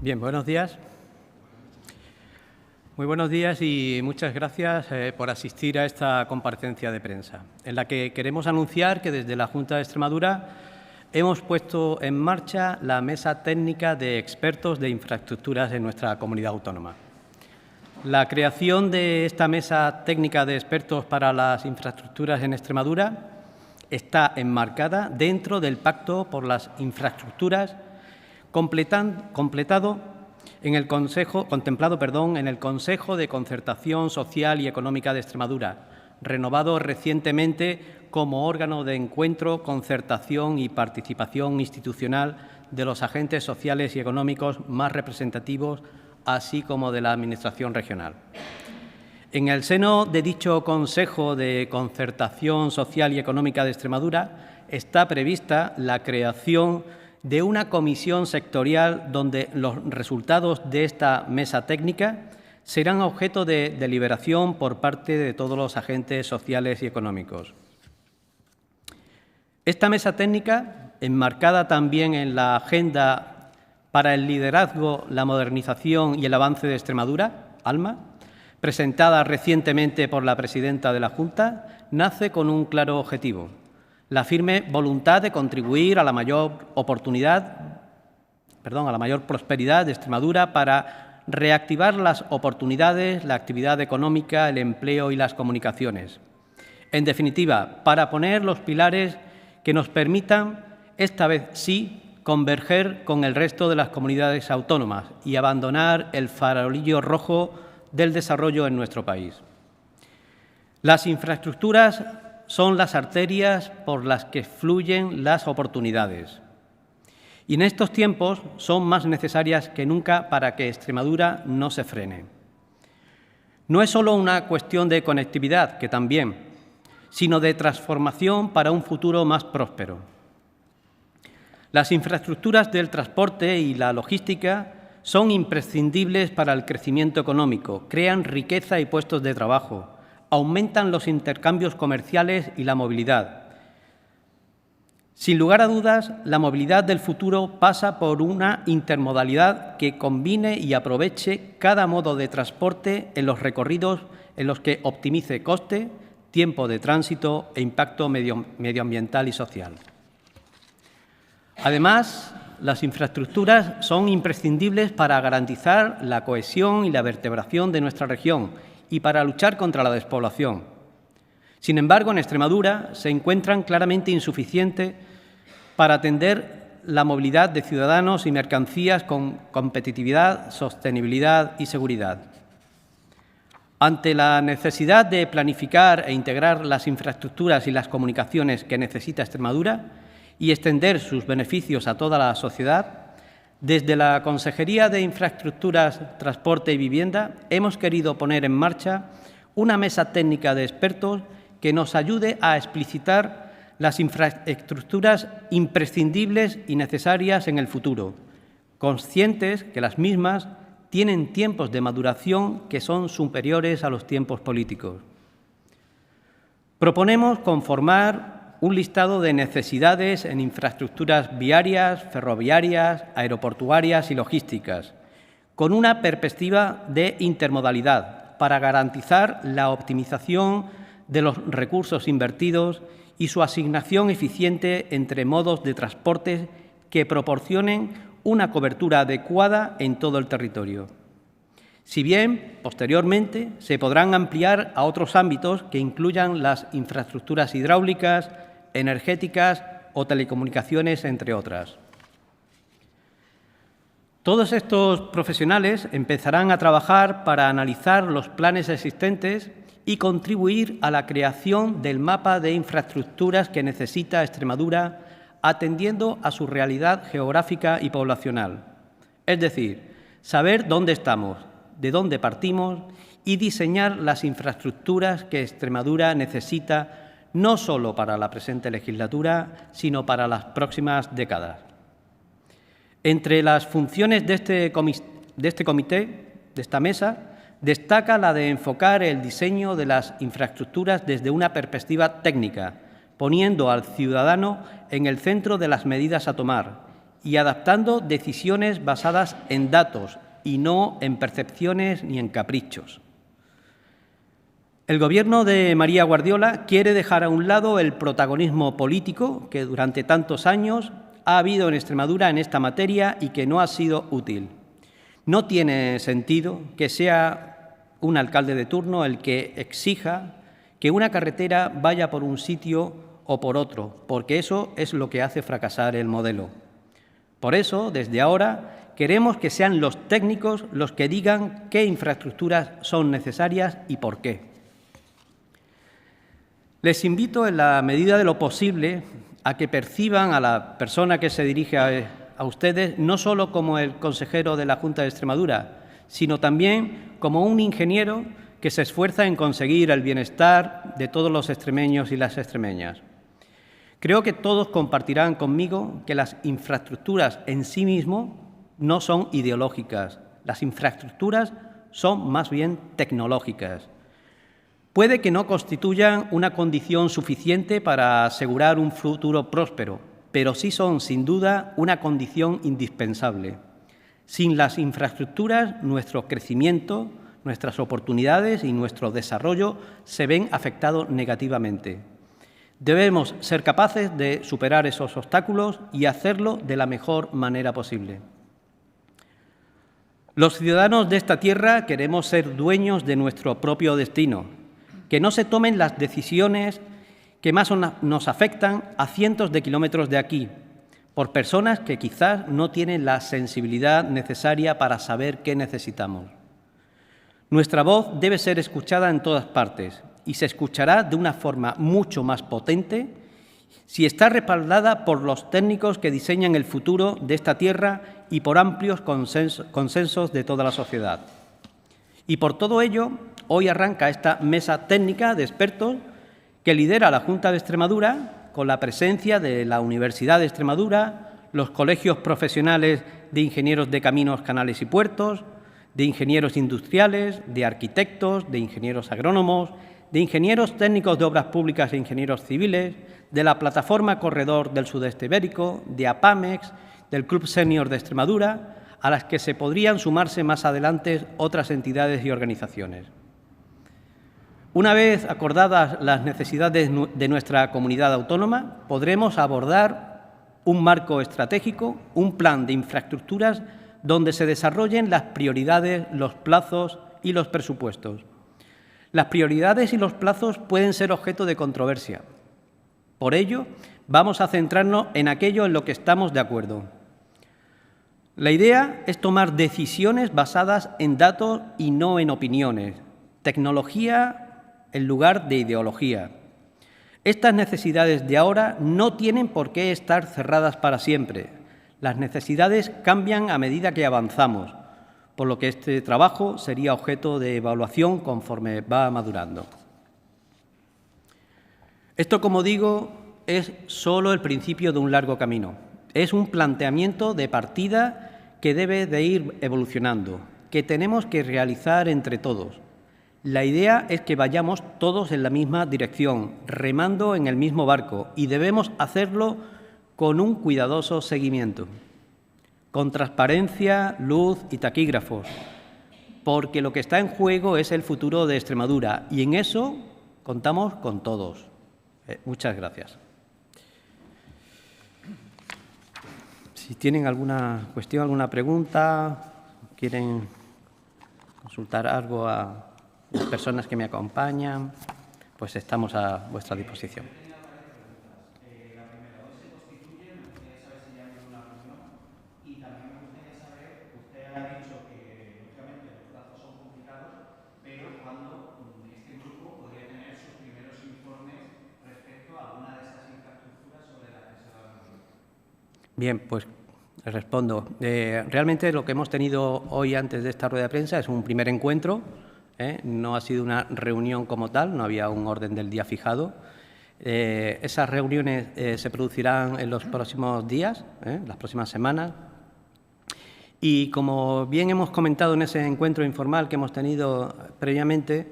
Bien, buenos días. Muy buenos días y muchas gracias por asistir a esta comparecencia de prensa, en la que queremos anunciar que desde la Junta de Extremadura hemos puesto en marcha la Mesa Técnica de Expertos de Infraestructuras en nuestra comunidad autónoma. La creación de esta Mesa Técnica de Expertos para las Infraestructuras en Extremadura está enmarcada dentro del Pacto por las Infraestructuras contemplado en el Consejo de Concertación Social y Económica de Extremadura, renovado recientemente como órgano de encuentro, concertación y participación institucional de los agentes sociales y económicos más representativos, así como de la Administración regional. En el seno de dicho Consejo de Concertación Social y Económica de Extremadura está prevista la creación de una comisión sectorial donde los resultados de esta mesa técnica serán objeto de deliberación por parte de todos los agentes sociales y económicos. Esta mesa técnica, enmarcada también en la Agenda para el Liderazgo, la Modernización y el Avance de Extremadura, ALMA, presentada recientemente por la presidenta de la Junta, nace con un claro objetivo: la firme voluntad de contribuir a la mayor prosperidad de Extremadura para reactivar las oportunidades, la actividad económica, el empleo y las comunicaciones. En definitiva, para poner los pilares que nos permitan, esta vez sí, converger con el resto de las comunidades autónomas y abandonar el farolillo rojo del desarrollo en nuestro país. Las infraestructuras son las arterias por las que fluyen las oportunidades. Y en estos tiempos son más necesarias que nunca para que Extremadura no se frene. No es solo una cuestión de conectividad, que también, sino de transformación para un futuro más próspero. Las infraestructuras del transporte y la logística son imprescindibles para el crecimiento económico, crean riqueza y puestos de trabajo, aumentan los intercambios comerciales y la movilidad. Sin lugar a dudas, la movilidad del futuro pasa por una intermodalidad que combine y aproveche cada modo de transporte en los recorridos en los que optimice coste, tiempo de tránsito e impacto medioambiental y social. Además, las infraestructuras son imprescindibles para garantizar la cohesión y la vertebración de nuestra región y para luchar contra la despoblación. Sin embargo, en Extremadura se encuentran claramente insuficientes para atender la movilidad de ciudadanos y mercancías con competitividad, sostenibilidad y seguridad. Ante la necesidad de planificar e integrar las infraestructuras y las comunicaciones que necesita Extremadura y extender sus beneficios a toda la sociedad, desde la Consejería de Infraestructuras, Transporte y Vivienda hemos querido poner en marcha una mesa técnica de expertos que nos ayude a explicitar las infraestructuras imprescindibles y necesarias en el futuro, conscientes que las mismas tienen tiempos de maduración que son superiores a los tiempos políticos. Proponemos conformar un listado de necesidades en infraestructuras viarias, ferroviarias, aeroportuarias y logísticas, con una perspectiva de intermodalidad para garantizar la optimización de los recursos invertidos y su asignación eficiente entre modos de transporte que proporcionen una cobertura adecuada en todo el territorio. Si bien, posteriormente, se podrán ampliar a otros ámbitos que incluyan las infraestructuras hidráulicas, energéticas o telecomunicaciones, entre otras. Todos estos profesionales empezarán a trabajar para analizar los planes existentes y contribuir a la creación del mapa de infraestructuras que necesita Extremadura, atendiendo a su realidad geográfica y poblacional. Es decir, saber dónde estamos, de dónde partimos y diseñar las infraestructuras que Extremadura necesita no solo para la presente legislatura, sino para las próximas décadas. Entre las funciones de esta mesa, destaca la de enfocar el diseño de las infraestructuras desde una perspectiva técnica, poniendo al ciudadano en el centro de las medidas a tomar y adaptando decisiones basadas en datos y no en percepciones ni en caprichos. El Gobierno de María Guardiola quiere dejar a un lado el protagonismo político que durante tantos años ha habido en Extremadura en esta materia y que no ha sido útil. No tiene sentido que sea un alcalde de turno el que exija que una carretera vaya por un sitio o por otro, porque eso es lo que hace fracasar el modelo. Por eso, desde ahora, queremos que sean los técnicos los que digan qué infraestructuras son necesarias y por qué. Les invito, en la medida de lo posible, a que perciban a la persona que se dirige a ustedes no solo como el consejero de la Junta de Extremadura, sino también como un ingeniero que se esfuerza en conseguir el bienestar de todos los extremeños y las extremeñas. Creo que todos compartirán conmigo que las infraestructuras en sí mismas no son ideológicas. Las infraestructuras son más bien tecnológicas. Puede que no constituyan una condición suficiente para asegurar un futuro próspero, pero sí son, sin duda, una condición indispensable. Sin las infraestructuras, nuestro crecimiento, nuestras oportunidades y nuestro desarrollo se ven afectados negativamente. Debemos ser capaces de superar esos obstáculos y hacerlo de la mejor manera posible. Los ciudadanos de esta tierra queremos ser dueños de nuestro propio destino, que no se tomen las decisiones que más nos afectan a cientos de kilómetros de aquí, por personas que quizás no tienen la sensibilidad necesaria para saber qué necesitamos. Nuestra voz debe ser escuchada en todas partes y se escuchará de una forma mucho más potente si está respaldada por los técnicos que diseñan el futuro de esta tierra y por amplios consensos de toda la sociedad. Y por todo ello, hoy arranca esta mesa técnica de expertos que lidera la Junta de Extremadura con la presencia de la Universidad de Extremadura, los colegios profesionales de ingenieros de caminos, canales y puertos, de ingenieros industriales, de arquitectos, de ingenieros agrónomos, de ingenieros técnicos de obras públicas e ingenieros civiles, de la Plataforma Corredor del Sudeste Ibérico, de APAMEX, del Club Senior de Extremadura, a las que se podrían sumarse más adelante otras entidades y organizaciones. Una vez acordadas las necesidades de nuestra comunidad autónoma, podremos abordar un marco estratégico, un plan de infraestructuras donde se desarrollen las prioridades, los plazos y los presupuestos. Las prioridades y los plazos pueden ser objeto de controversia. Por ello, vamos a centrarnos en aquello en lo que estamos de acuerdo. La idea es tomar decisiones basadas en datos y no en opiniones. Tecnología en lugar de ideología. Estas necesidades de ahora no tienen por qué estar cerradas para siempre. Las necesidades cambian a medida que avanzamos, por lo que este trabajo sería objeto de evaluación conforme va madurando. Esto, como digo, es solo el principio de un largo camino. Es un planteamiento de partida que debe de ir evolucionando, que tenemos que realizar entre todos. La idea es que vayamos todos en la misma dirección, remando en el mismo barco, y debemos hacerlo con un cuidadoso seguimiento, con transparencia, luz y taquígrafos, porque lo que está en juego es el futuro de Extremadura y en eso contamos con todos. Muchas gracias. Si tienen alguna cuestión, alguna pregunta, quieren consultar algo a las personas que me acompañan, pues estamos a vuestra disposición. Bien, pues les respondo. Realmente lo que hemos tenido hoy antes de esta rueda de prensa es un primer encuentro. No ha sido una reunión como tal, no había un orden del día fijado. Esas reuniones se producirán en los próximos días, las próximas semanas. Y como bien hemos comentado en ese encuentro informal que hemos tenido previamente,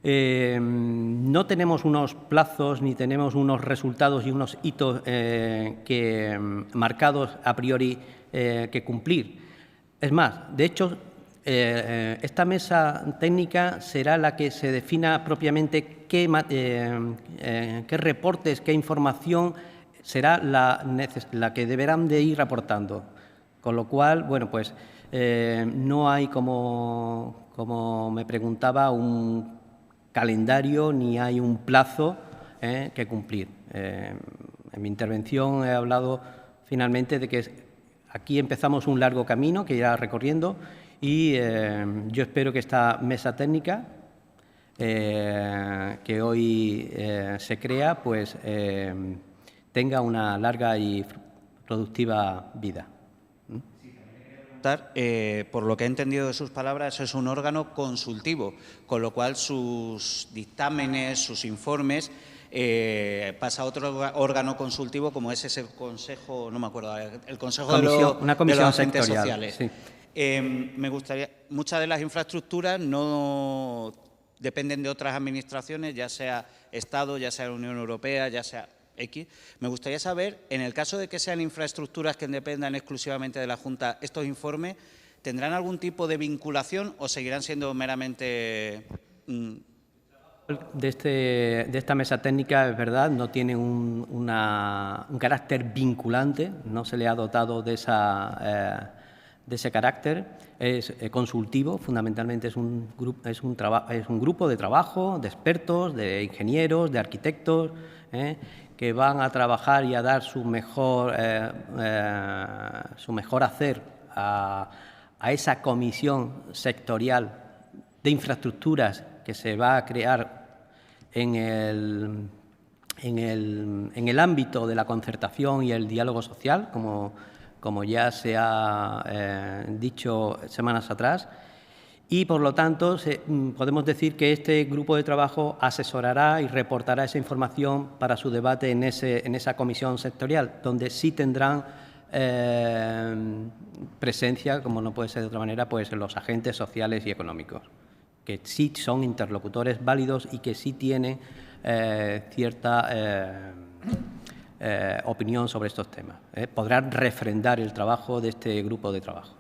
No tenemos unos plazos ni tenemos unos resultados y unos hitos marcados a priori que cumplir. Es más, de hecho, esta mesa técnica será la que se defina propiamente qué reportes, qué información será la que deberán de ir aportando. Con lo cual, bueno, pues no hay, como me preguntaba, un calendario ni hay un plazo que cumplir. En mi intervención he hablado finalmente de que aquí empezamos un largo camino que irá recorriendo y yo espero que esta mesa técnica que hoy se crea pues tenga una larga y productiva vida. Por lo que he entendido de sus palabras, es un órgano consultivo, con lo cual sus dictámenes, sus informes, pasa a otro órgano consultivo como es ese consejo, no me acuerdo, el Consejo de los Agentes Sociales. Sí. Me gustaría, muchas de las infraestructuras no dependen de otras administraciones, ya sea Estado, ya sea la Unión Europea, ya sea X. Me gustaría saber, en el caso de que sean infraestructuras que dependan exclusivamente de la Junta, ¿estos informes tendrán algún tipo de vinculación o seguirán siendo meramente...? De esta mesa técnica, es verdad, no tiene un carácter vinculante, no se le ha dotado de ese carácter, es consultivo, fundamentalmente es un grupo de trabajo de expertos, de ingenieros, de arquitectos, que van a trabajar y a dar su mejor hacer a esa comisión sectorial de infraestructuras que se va a crear en el ámbito de la concertación y el diálogo social, como ya se ha dicho semanas atrás, y, por lo tanto, podemos decir que este grupo de trabajo asesorará y reportará esa información para su debate en esa comisión sectorial, donde sí tendrán presencia, como no puede ser de otra manera, pues los agentes sociales y económicos, que sí son interlocutores válidos y que sí tienen cierta opinión sobre estos temas. Podrán refrendar el trabajo de este grupo de trabajo.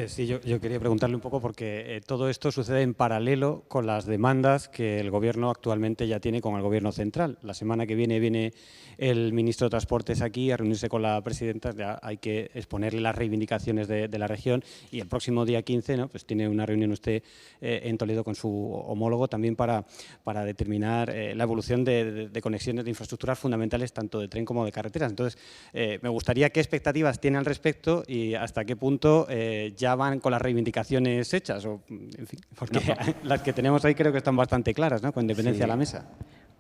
Sí, yo quería preguntarle un poco porque todo esto sucede en paralelo con las demandas que el Gobierno actualmente ya tiene con el Gobierno central. La semana que viene el ministro de Transportes aquí a reunirse con la presidenta, ya hay que exponerle las reivindicaciones de la región, y el próximo día 15 ¿no? Pues tiene una reunión usted en Toledo con su homólogo también para determinar la evolución de conexiones de infraestructuras fundamentales tanto de tren como de carreteras. Entonces, me gustaría qué expectativas tiene al respecto y hasta qué punto ya van con las reivindicaciones hechas, o, en fin, porque las que tenemos ahí creo que están bastante claras, ¿no? Con independencia de la mesa.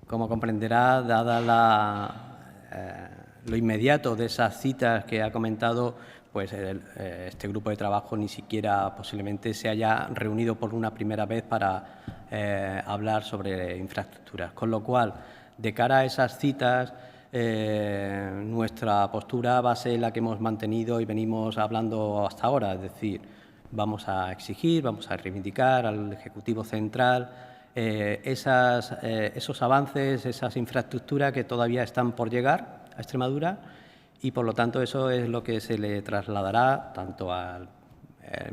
Como comprenderá, dada lo inmediato de esas citas que ha comentado, pues este grupo de trabajo ni siquiera posiblemente se haya reunido por una primera vez para hablar sobre infraestructuras. Con lo cual, de cara a esas citas, nuestra postura va a ser la que hemos mantenido y venimos hablando hasta ahora, es decir, vamos a exigir, vamos a reivindicar al Ejecutivo Central esos avances, esas infraestructuras que todavía están por llegar a Extremadura, y por lo tanto eso es lo que se le trasladará tanto al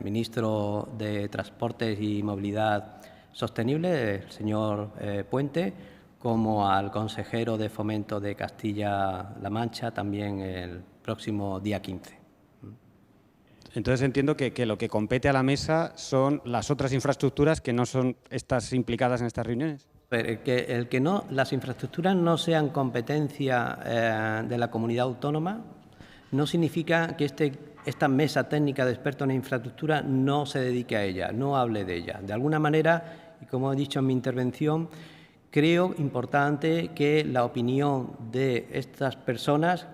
ministro de Transportes y Movilidad Sostenible, el señor Puente, como al consejero de Fomento de Castilla-La Mancha también el próximo día 15. Entonces entiendo que lo que compete a la mesa son las otras infraestructuras que no son estas implicadas en estas reuniones. Pero las infraestructuras no sean competencia de la comunidad autónoma no significa que esta mesa técnica de expertos en infraestructura no se dedique a ella, no hable de ella. De alguna manera, y como he dicho en mi intervención, creo importante que la opinión de estas personas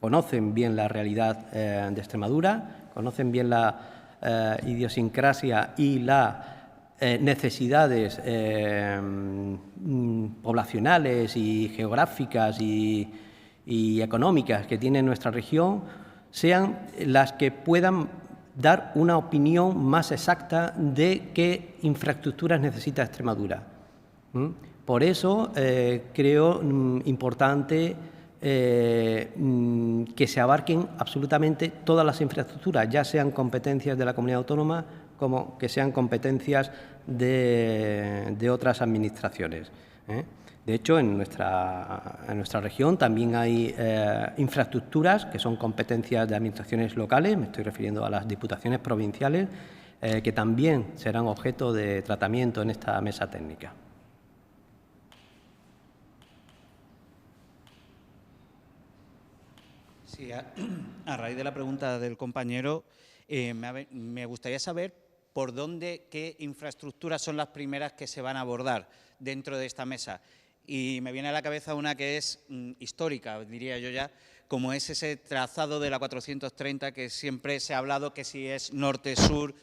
conocen bien la realidad de Extremadura, conocen bien la idiosincrasia y las necesidades poblacionales y geográficas y económicas que tiene nuestra región, sean las que puedan dar una opinión más exacta de qué infraestructuras necesita Extremadura. Por eso creo importante que se abarquen absolutamente todas las infraestructuras, ya sean competencias de la comunidad autónoma como que sean competencias de otras administraciones. De hecho, en nuestra región también hay infraestructuras que son competencias de administraciones locales, me estoy refiriendo a las diputaciones provinciales, que también serán objeto de tratamiento en esta mesa técnica. Sí, a raíz de la pregunta del compañero, me gustaría saber por dónde, qué infraestructuras son las primeras que se van a abordar dentro de esta mesa. Y me viene a la cabeza una que es histórica, diría yo ya, como es ese trazado de la 430 que siempre se ha hablado que si es norte-sur,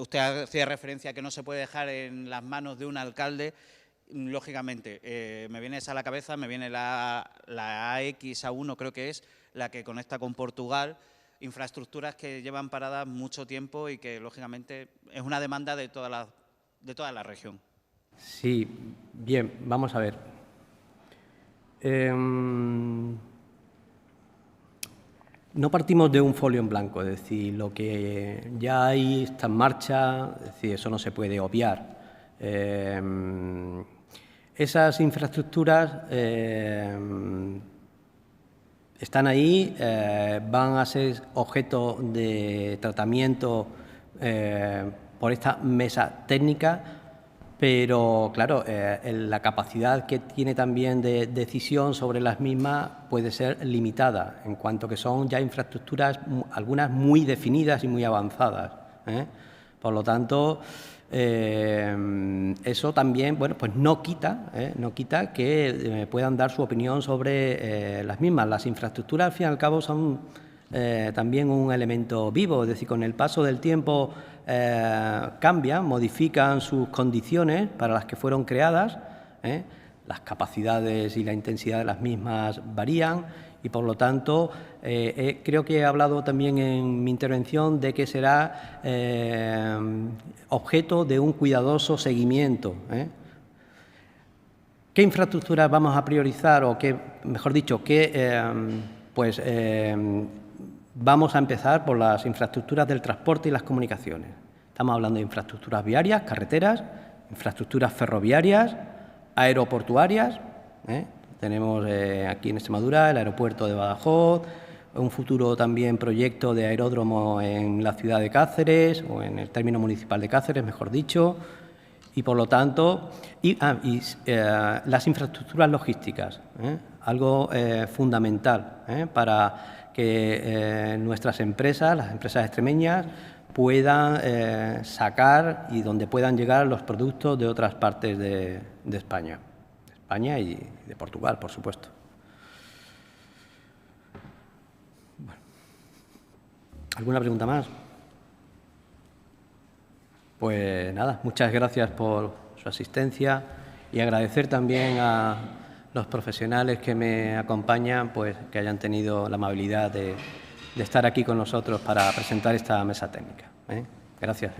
usted hacía referencia a que no se puede dejar en las manos de un alcalde. Lógicamente, me viene esa a la cabeza, me viene la AX-A1, creo que es, la que conecta con Portugal, infraestructuras que llevan paradas mucho tiempo y que, lógicamente, es una demanda de toda la región. Sí, bien, vamos a ver. No partimos de un folio en blanco, es decir, lo que ya hay está en marcha, es decir, eso no se puede obviar. Esas infraestructuras están ahí, van a ser objeto de tratamiento por esta mesa técnica, pero claro, la capacidad que tiene también de decisión sobre las mismas puede ser limitada, en cuanto que son ya infraestructuras, algunas muy definidas y muy avanzadas. Por lo tanto, eso también, bueno, pues no quita que puedan dar su opinión sobre las mismas. Las infraestructuras, al fin y al cabo, son también un elemento vivo, es decir, con el paso del tiempo cambian, modifican sus condiciones para las que fueron creadas, las capacidades y la intensidad de las mismas varían y, por lo tanto, creo que he hablado también en mi intervención de que será objeto de un cuidadoso seguimiento. ¿Qué infraestructuras vamos a priorizar o qué, mejor dicho, vamos a empezar por las infraestructuras del transporte y las comunicaciones? Estamos hablando de infraestructuras viarias, carreteras, infraestructuras ferroviarias, aeroportuarias. Tenemos aquí en Extremadura el aeropuerto de Badajoz, un futuro también proyecto de aeródromo en la ciudad de Cáceres, o en el término municipal de Cáceres, mejor dicho, y por lo tanto, las infraestructuras logísticas, algo fundamental para que nuestras empresas, las empresas extremeñas, puedan sacar y donde puedan llegar los productos de otras partes de España. Y de Portugal, por supuesto. Bueno. ¿Alguna pregunta más? Pues nada, muchas gracias por su asistencia y agradecer también a los profesionales que me acompañan, pues que hayan tenido la amabilidad de estar aquí con nosotros para presentar esta mesa técnica. Gracias.